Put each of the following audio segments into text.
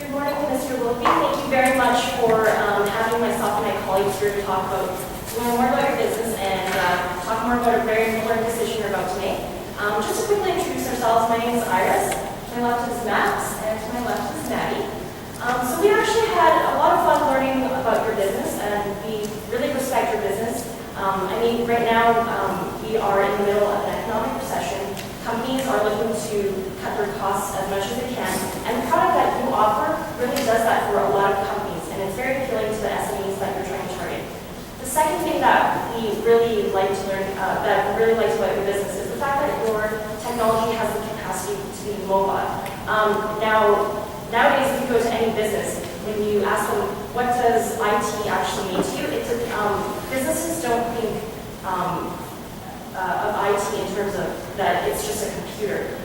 Good morning, Mr. Willoughby. Thank you very much for having myself and my colleagues here to talk about, learn more about your business and talk more about a very important decision you're about to make. Just to quickly introduce ourselves, my name is Iris. To my left is Max, and to my left is Maddie. So we actually had a lot of fun learning about your business, and we really respect your business. I mean, right now we are in the middle of an economic recession. Companies are looking to cut their costs as much as they can, and the product that you offer really does that for a lot of companies, and it's very appealing to the SMEs that you're trying to target. The second thing that we really like to learn, that we really like about your business is the fact that your technology has the capacity to be mobile. Nowadays, if you go to any business, when you ask them, what does IT actually mean to you, businesses don't think of IT in terms of that it's just a computer.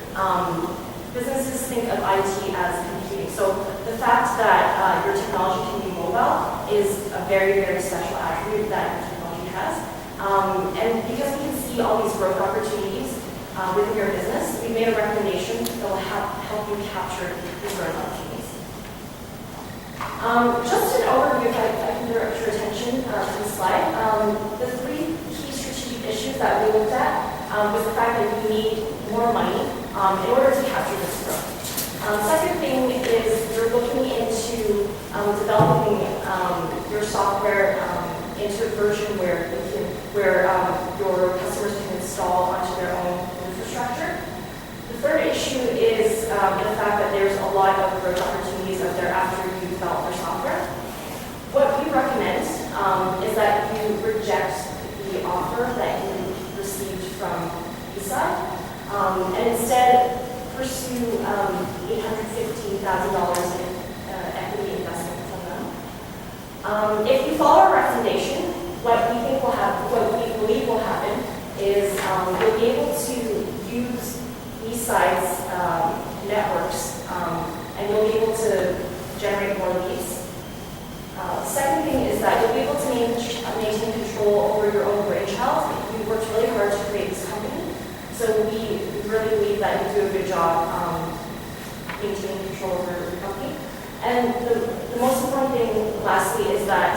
Businesses think of IT as computing. So the fact that your technology can be mobile is a very, very special attribute that your technology has. And because we can see all these growth opportunities within your business, we made a recommendation that will help you capture these growth opportunities. Just an overview, if I can direct your attention to the slide. The three key strategic issues that we looked at was the fact that you need more money in order to capture this growth. Second thing is you're looking into developing your software into a version where your customers can install onto their own infrastructure. The third issue is the fact that there's a lot of growth opportunities out there after you develop your software. What we recommend is that you reject the offer that you received from Visa and instead pursue $815,000 in equity investment from them. If you follow our recommendation, what we believe will happen is you'll be able to use eSide's networks and you'll be able to generate more leads. Second thing is that you'll be able to maintain control over your own brainchild. We worked really hard to create this company, so we really believe that you do a good job maintaining control over your company. And the most important thing, lastly, is that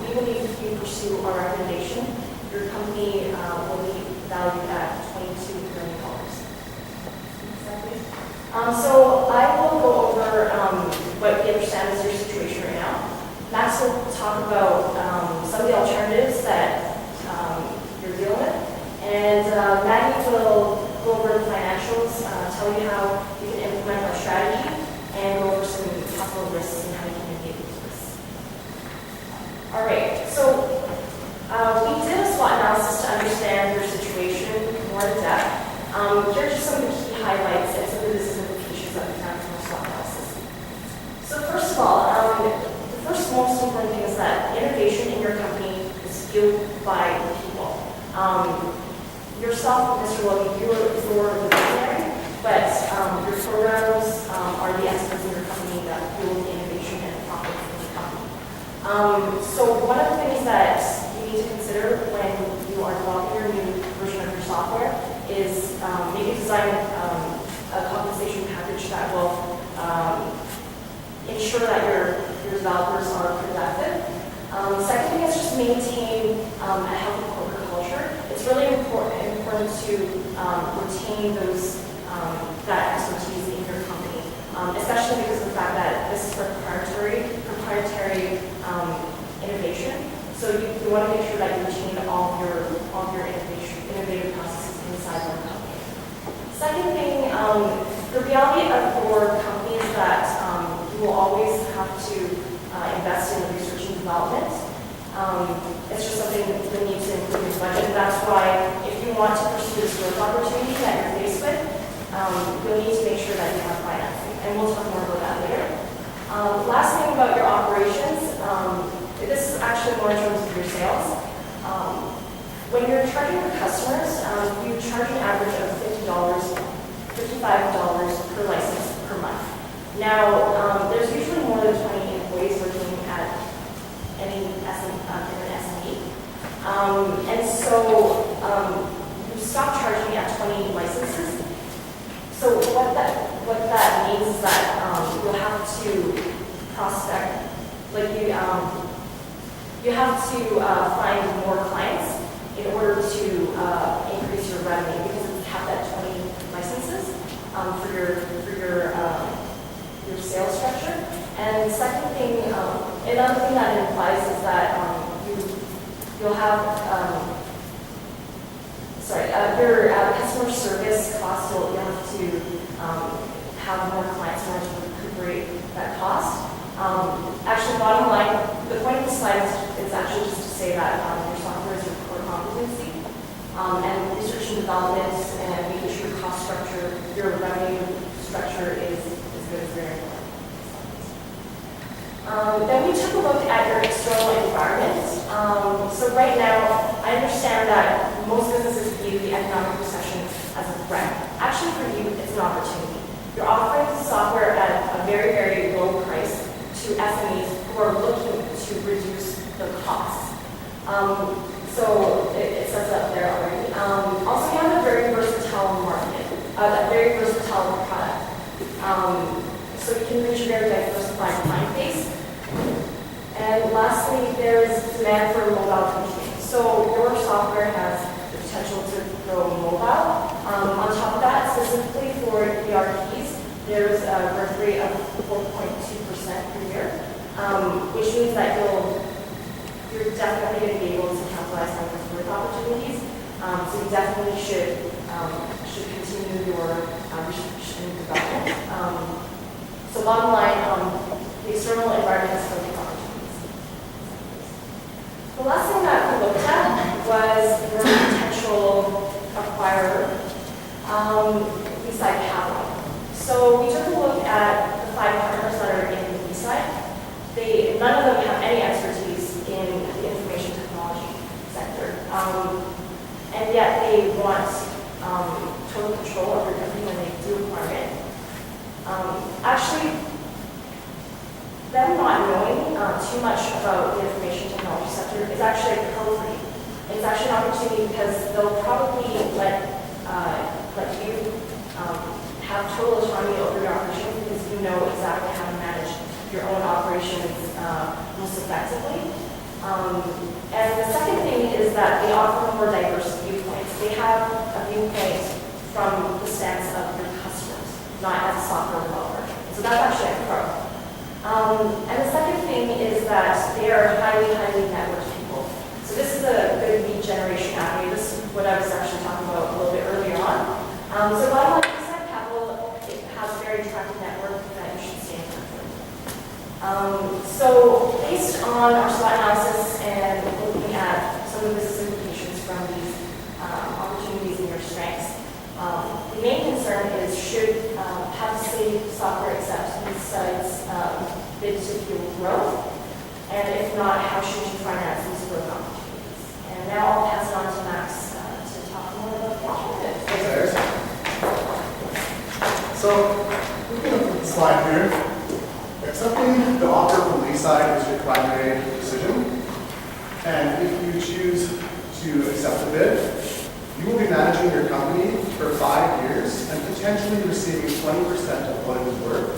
we believe if you pursue our recommendation, your company will be valued at $22 million. So I will go over what we understand is your situation right now. Max will talk about some of the alternatives that you're dealing with, and Maggie will go over the financials, tell you how you can implement our strategy, and go over some possible risks and how you can mitigate these risks. All right, so we did a SWOT analysis to understand your situation more in depth. Here are just some of the key highlights and some of the business implications that we found from our SWOT analysis. So first of all, the first most important thing is that innovation in your company is fueled by the people. Yourself, Mr. Willoughby, you're the visionary, but your programs are the experts in your company that fuel the innovation and the profit in the company. So one of the things that you need to consider when you are developing your new version of your software is maybe design a compensation package that will ensure that your developers are productive. Second thing is just maintain a healthy corporate culture. It's really important to retain that expertise in your company, especially because of the fact that this is proprietary innovation. So you want to make sure that you retain all of your innovative processes inside your company. Second thing, the reality of your company is that you will always have to invest in research and development. It's just something that you need to include in your budget. And that's why if you want to pursue this growth opportunity that you're faced with, you'll need to make sure that you have financing. And we'll talk more about that later. Last thing about your operations, this is actually more in terms of your sales. When you're charging your customers, you charge an average of $55 per license per month. Now, there's usually more than 20 employees working at any SME. And so you stop charging at 20 licenses. So what that means is that you'll have to you have to find more clients in order to increase your revenue because you have that 20 licenses for your sales structure. And the second thing, another thing that it implies is that you'll have, your customer service cost, you'll have to have more clients in order to recuperate that cost. Actually, bottom line, the point of the slide is actually just to say that your software is your core competency, and research and development and making sure your cost structure, your revenue structure is good is very important. Then we took a look at your external environment. So right now, I understand that most businesses view the economic recession as a threat. Actually, for you, it's an opportunity. You're offering software at a very, very low price to SMEs who are looking to reduce the costs. So it says that there already. Also, you have a very versatile market, a very versatile product. So you can reach a very diversified client base. And lastly, there is demand for mobile computing. So your software has the potential to go mobile. On top of that, specifically for ERPs, there's a growth rate of 4.2% per year, which means that you're definitely going to be able to capitalize on those growth opportunities. So you definitely should continue your research and development. So bottom line, the external environment is filled with opportunities. The last thing that we looked at was your potential acquirer, Eastside Capital. So we took a look at the 5 partners that are in the Eastside. None of them have any expertise in the information technology sector, and yet they want total control over everything when they do acquire it. Actually, them not knowing too much about the information technology sector is actually a pro for you. It's actually an opportunity because they'll probably let you have total autonomy over your operations because you know exactly how to manage your own operations most effectively. And the second thing is that they offer more diverse viewpoints. They have a viewpoint from the stance of your customers, not as a software developer. So that's actually a pro. And the second thing is that they are highly, highly networked people. So this is a good lead generation avenue. This is what I was actually talking about a little bit earlier on. So bottom line, Eastside Capital, it has a very attractive network that you should stay in touch with. So based on our SWOT analysis and looking at some of the business implications from these opportunities and your strengths, the main concern is should have-to-say software accept Eastside's bid to fuel growth? And if not, how should you finance these growth opportunities? And now I'll pass it on to Max to talk more about the alternatives. Thanks, Iris. So, looking at the slide here, accepting the offer from Eastside is your primary decision. And if you choose to accept the bid, you will be managing your company for 5 years and potentially receiving 20% of what it is worth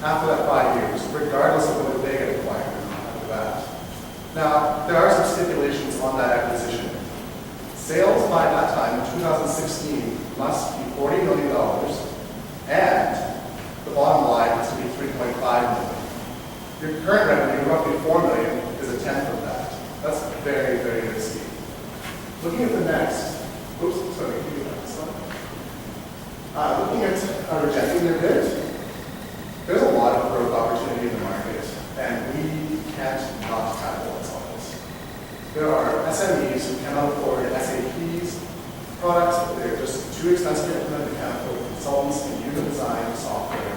after that 5 years, regardless of whether they get acquired or not after that. Now, there are some stipulations on that acquisition. Sales by that time, in 2016, must be $40 million, and the bottom line has to be $3.5 million. Your current revenue, roughly $4 million, is a tenth of that. That's very, very risky. Looking at the next, oops, sorry, can you do that slide? Looking at rejecting their bid, there's a lot of growth opportunity in the market, and we can't not capitalize on this. There are SMEs who cannot afford SAP's products, they're just too expensive to implement. They can't afford consultants and human design software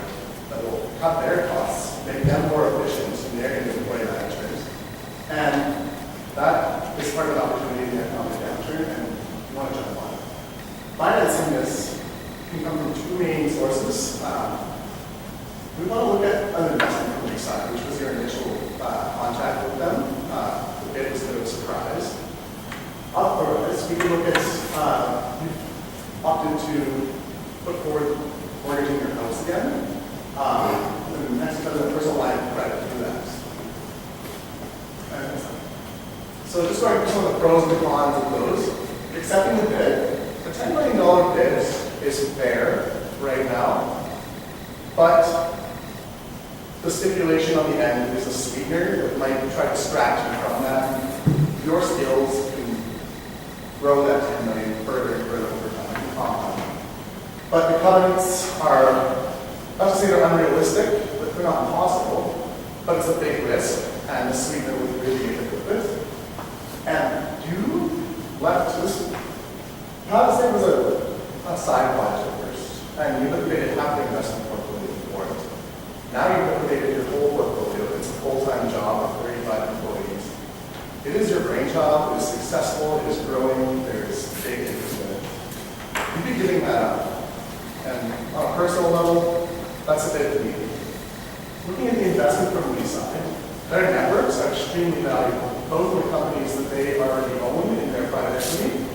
that will cut their costs, make them more efficient in their inventory management. And that is part of the opportunity in the economic downturn, and you want to jump on it. Financing this can come from 2 main sources. We want to look at an investment company side, which was your initial contact with them. The bid was a bit of a surprise. Otherwise, we can look at, you've opted to put forward mortgaging your house again. The next, the personal line of credit through that. So just going through some of the pros and cons of those. Accepting the bid. The $10 million bid is fair right now, but the stipulation on the end is a sweetener that might try to distract you from that. Your skills can grow that $10 million further and further over time. But the covenants are, not to say they're unrealistic, but they're not impossible, but it's a big risk, and the sweetener would really make a difference. And you left this, how to say it was a side project at first, and you liquidated half the investment portfolio for it. Now you've liquidated your whole portfolio. It's a full-time job of 35 employees. It is your brainchild, it is successful, it is growing, there's big interest in it. You'd be giving that up. And on a personal level, that's a bit deep. Looking at the investment from the side, their networks are extremely valuable, both with companies that they already own in their private equity,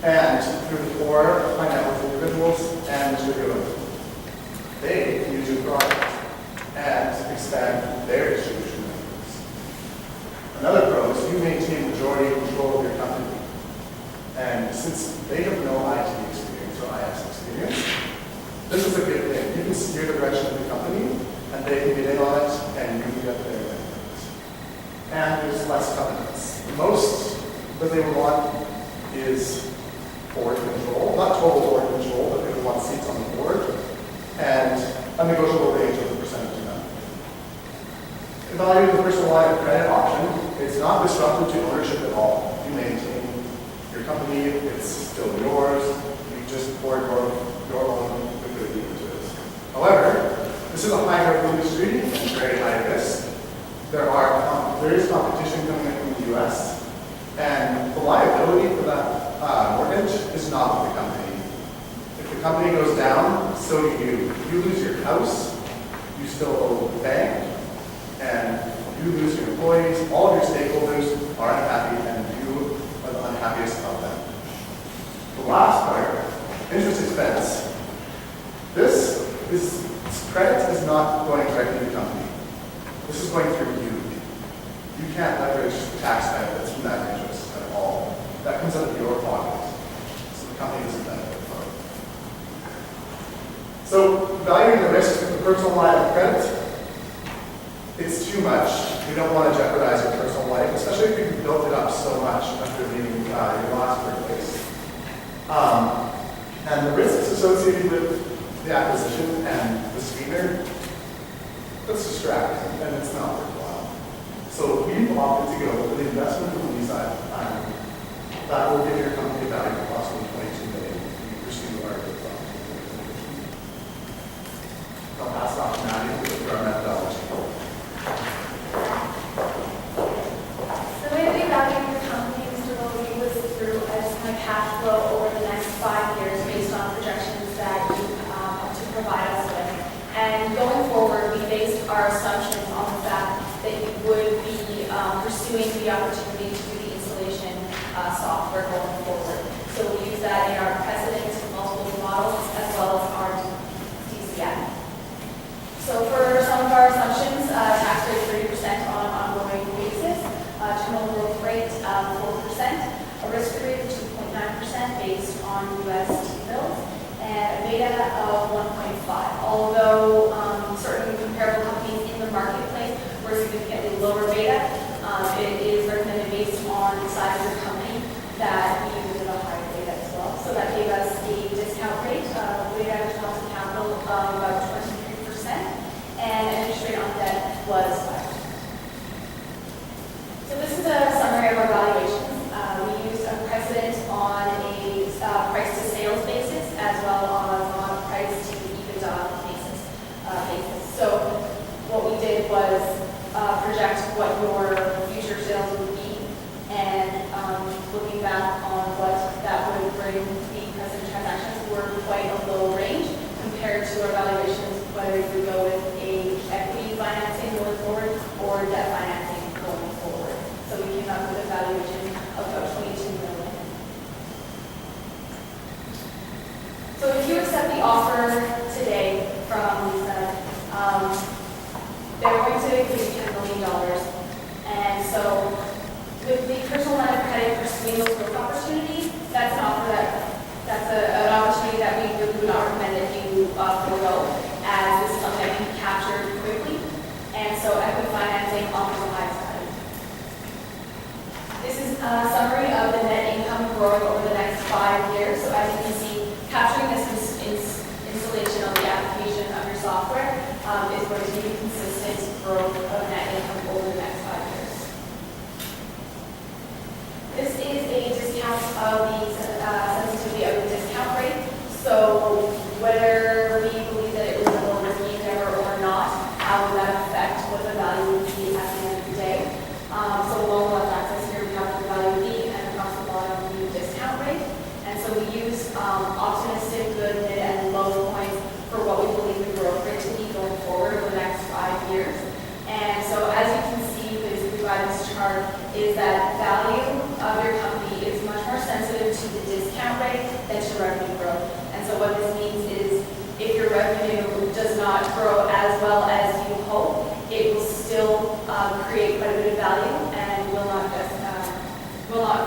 and through the core high net worth individuals and distributors. They can use your product and expand their distribution networks. Another pro is you maintain majority control of your company. And since they have no IT experience or IS experience, this is a good thing. You can steer the direction of the company, and they can get in on it, and you can get their networks. And there's less covenants. Most that they would want is board control, not total board control, but they would want seats on the board, and a negotiable range of the percentage of that. Evaluating the personal line of credit option, it's not disruptive to ownership at all. You maintain your company, it's still yours, you just pour your own liquidity into this. However, this is a high growth industry and very high risk. There is competition coming in from the US, and the liability for that mortgage is not with the company. If the company goes down, so do you. If you lose your house, you still owe the bank, and you lose your employees, all of your stakeholders are unhappy, and you are the unhappiest of them. The last part, interest expense. Credit is not going directly to the company. This is going through you. You can't leverage tax benefits from that interest at all. That comes out of your pocket. So the company doesn't benefit from it. So valuing the risk of the personal line of credit, it's too much. You don't want to jeopardize your personal life, especially if you've built it up so much after leaving your last workplace. And the risks associated with the acquisition and the sweetener, that's distracting, and it's not worthwhile. So we've opted to go with the investment from the side of time. That will give your company a value of approximately $22 million if you pursue our growth opportunity. I'll pass it off to Maddie for our methodology. The way we value your company, Mr. Lowy, was through as my cash flow over the next 5 years based on projections that you provide us with. And going forward, we based our assumptions on the fact that you would be pursuing the opportunity to do the installation software going forward. So we use that in our precedent multiple models as well as our DCF. So for some of our assumptions, tax rate 30% on an ongoing basis, terminal growth rate 4%, a risk rate of 2.9% based on US T-bills, and a beta of 1.5. Although certain comparable companies in the marketplace were significantly lower beta, it is recommended based on the size of your company that you use a higher beta as well. So that gave us a discount rate, weighted average cost of capital of about 23%, and an interest rate on debt was 5%. So this is a summary of our valuations. We used a precedent on a price to sales basis as well as on a price to EBITDA basis. So what we did was project what your future sales would be, and looking back on what that would bring, the present transactions were quite a low range compared to our valuations, whether you would go with a equity financing going forward or debt financing going forward. So we came up with a valuation of about $22 million. So if you accept the offer today from Lisa, they're going to give you $10 million. And so With the personal line of credit pursuing those growth opportunities, that's an offer that's an opportunity that we really would not recommend that you forego, as this is something that can be captured quickly, and so equity financing offers a high value. This is a summary of the net income growing over the next 5 years. So as you can see, capturing this installation of the application of your software is going to be consistent growth of net income over the next 5 years. This is a discount of the sensitivity of the discount rate. So whether we believe that it was a low risky endeavor or not, how will that affect what the value would be at the end of the day? So below left axis here we have the value B, and across the bottom the discount rate. And so we use optimistic, good, mid, and low points for what we believe the growth rate to be going forward over the next 5 years. And so as you can see, basically by this chart, is that value of your company is much more sensitive to the discount rate than to revenue growth. And so what this means is if your revenue does not grow as well as you hope, it will still create quite a bit of value and will not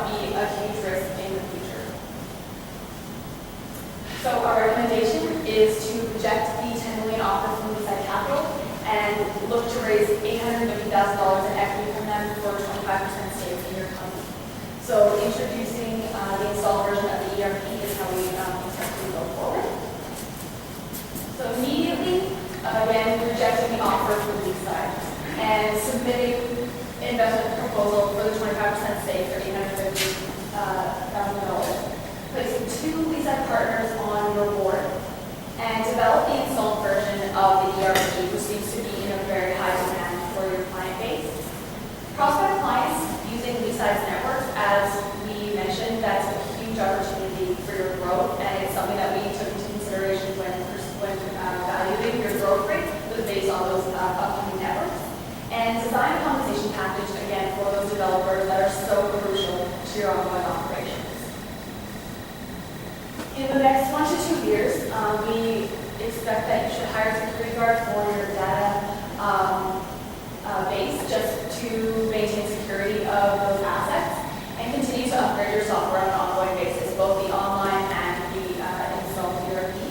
be a huge risk in the future. So our recommendation is to reject the $10 million offer from Leaside Capital and look to raise $850,000 in equity from them for 25% stake in your company. So introducing the installed version of the ERP is how we expect to go forward. So immediately, again, rejecting the offer from Leaside and submitting investment proposal for the 25% stake for $850,000. Placing 2 Leaside partners on your board and develop the installed version of the ERP, which seems to be in a very high demand for your client base. Prospect clients using Leaside's networks, as we mentioned, that's a huge opportunity for your growth, and it's something that we took into consideration when evaluating your growth rate was based on those upcoming networks. And design a compensation package, again, for those developers that are so crucial to your ongoing operations. In the next 1 to 2 years, we expect that you should hire a security guard for your data base just to maintain security of those assets and continue to upgrade your software on an ongoing basis, both the online and the installed ERP.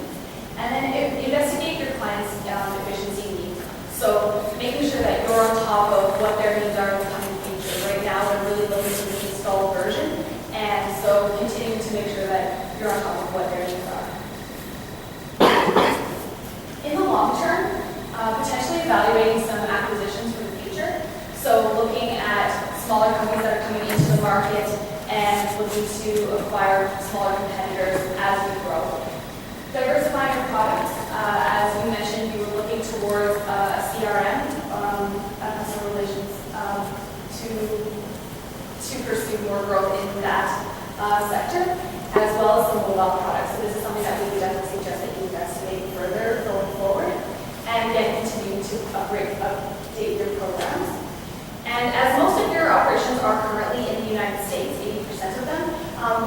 And then investigate your clients' efficiency needs. So making sure that you're on top of what their needs are in the coming future. Right now, they're really looking to the installed version, and so continuing to make sure that you're on top of what their needs are. In the long term, potentially evaluating some acquisitions for the future. So looking at smaller companies that are coming into the market and looking to acquire smaller competitors as we grow. Diversifying your products. As we mentioned, you were looking towards a CRM, customer relations, to pursue more growth in that sector, as well as some mobile products. So this is something that we would definitely suggest that you investigate further going forward, and again, continue to update your programs. And as most of your operations are currently in the United States, 80% of them,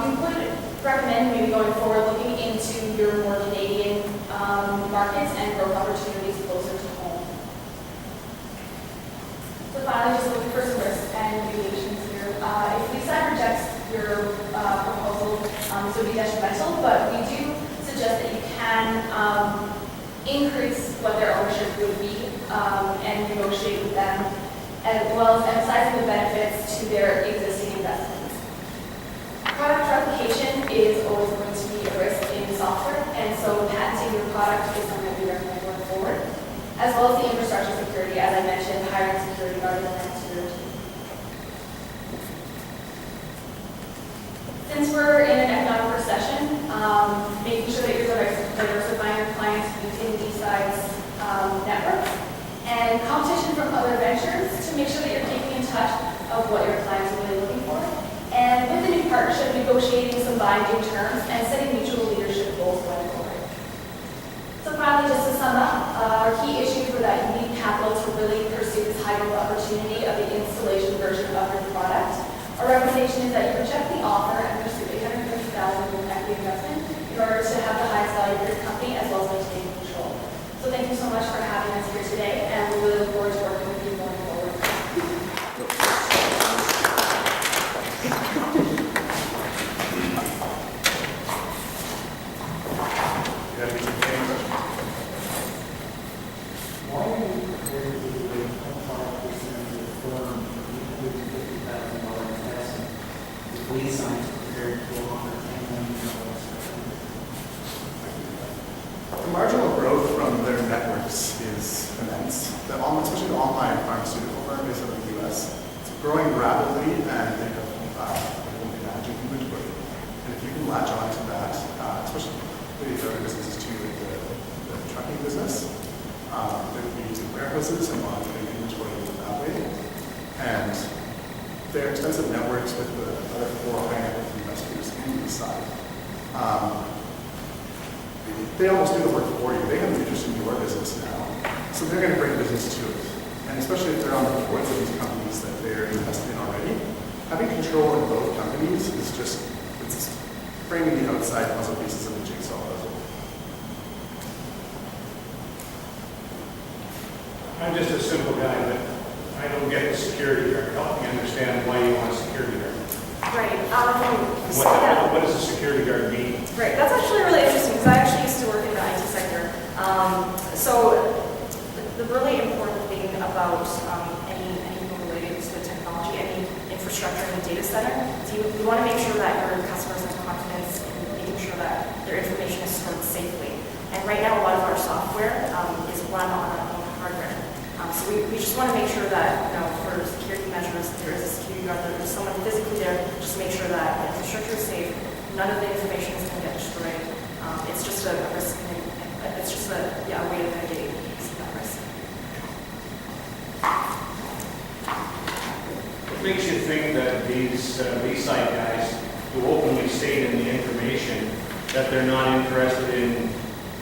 we would recommend maybe going forward looking into your more Canadian markets and growth opportunities closer to home. So finally, just looking for some risks and mitigations here. If Leaside rejects your proposal, this would be detrimental, but we do suggest that you can increase what their ownership would be and negotiate with them, as well as emphasizing the benefits to their existing investments. Product replication is always going to be a risk in software, and so patenting your product is something that we recommend going forward, as well as the infrastructure security, as I mentioned, hiring security guards and security. Since we're in an economic recession, making sure that you're diversifying your clients using Leaside's network, and competition from other ventures to make sure that you're keeping in touch of what your clients are really looking for. And with the new partnership, negotiating some binding terms and setting mutual leadership goals going forward. So finally, just to sum up, our key issues were that you need capital to really pursue this high-growth opportunity of the installation version of your product. Our recommendation is that you reject the offer and pursue $850,000 in equity investment in order to have the highest value for your company as well as maintaining control. So thank you so much for having us here today, and we really look forward to working with you going forward. especially the online pharmaceutical firm based out of the US, it's growing rapidly and they have managing inventory. And if you can latch on to that, especially with other businesses too, like the trucking business, they would be using warehouses and monitoring inventory that way. And their extensive networks with the other 4 high-net-worth investors in the side. They almost do the work for you. They have an interest in your business now, so they're going to bring business to it. And especially if they're on the boards of these companies that they're invested in already, having control in both companies is just, it's bringing the outside puzzle pieces of the jigsaw puzzle. I'm just a simple guy, but I don't get the security guard. Help me understand why you want a security guard. Right. What does a security guard mean? Right. That's actually really interesting because I actually used to work in the IT sector. So the really important thing about anything related to technology, any infrastructure in a data center, is you want to make sure that your customers have confidence in making sure that their information is stored safely. And right now, a lot of our software is run on our own hardware. So we just want to make sure that, for security measures, there is a security guard, there's someone physically there, just make sure that the infrastructure is safe, none of the information is going to get destroyed. It's just a risk, it's just a way to mitigate that risk. What makes you think that these site guys who openly state in the information that they're not interested in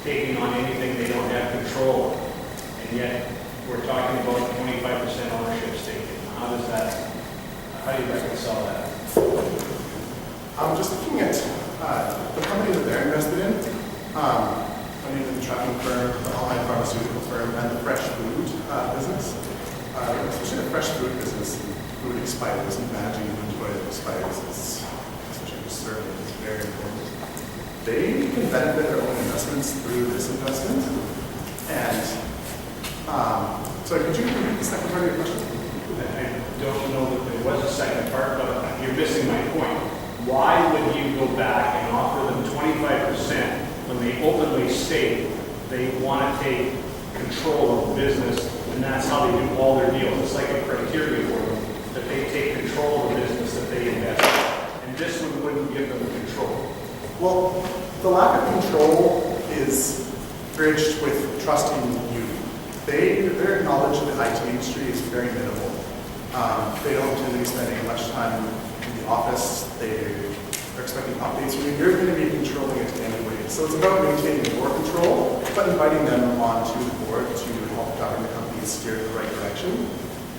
taking on anything they don't have control of, and yet we're talking about 25% ownership stake? How do you reconcile that? I'm just looking at the company that they're invested in, the trucking firm, the online pharmaceutical firm, and the fresh food business. Especially the fresh food business, food expires and managing inventory that expires is, especially for serving, is very important. They can benefit their own investments through this investment. And so could you repeat the second part of your question? I don't know that there was a second part, but you're missing my point. Why would you go back and offer them 25% when they openly state they want to take control of the business, and that's how they do all their deals? It's like a criteria for them, that they take control of the business that they invest in. And this one wouldn't give them control. Well, the lack of control is bridged with trust in you. Their knowledge of the IT industry is very minimal. They don't tend to be spending much time in the office. They're expecting updates from you. You're going to be controlling it anyway. So it's about maintaining more control, but inviting them onto the board to help govern the company and steer in the right direction.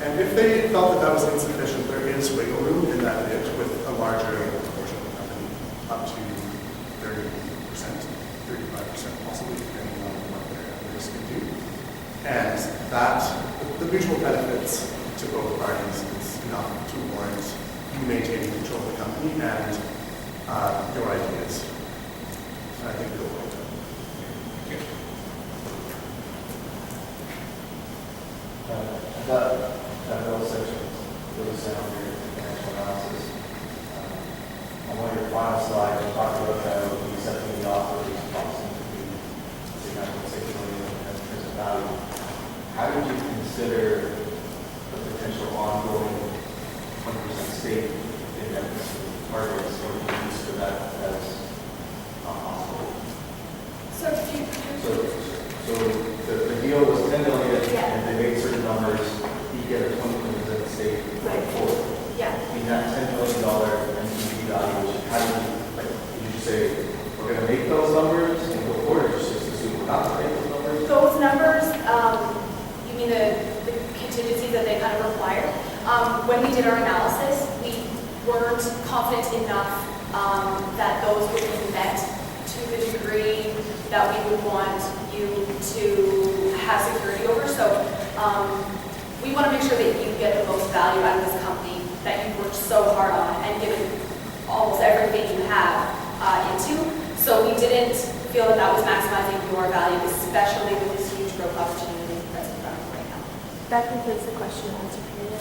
And if they felt that that was insufficient, there is wiggle room in that bid with a larger portion of the company, up to 30%, 35% possibly, depending on what their risk can do. And that, the mutual benefits to both parties is enough to warrant you maintaining control of the company and your ideas. And I think it'll work out. That middle section really sound your financial analysis. On one of your final slides, you talked about how the accepting the offer is approximately $6 million as present value. How did you consider the potential ongoing 20% stake in that targets, or do you consider that as not possible? So The deal was $10 million, Yeah. and they made certain numbers. You get a 20% stake going forward. Yeah. In that $10 million NPV valuation, how did you just say we're going to make those numbers and go forward, or just assume we're not going to make those numbers? Those numbers, you mean the contingencies that they kind of require? When we did our analysis, we weren't confident enough that those would be met to the degree that we would want you to have security over. So we want to make sure that you get the most value out of this company that you've worked so hard on and given almost everything you have into. So we didn't feel that that was maximizing your value, especially with this huge growth opportunity that's in front of you right now. That concludes the question and answer period.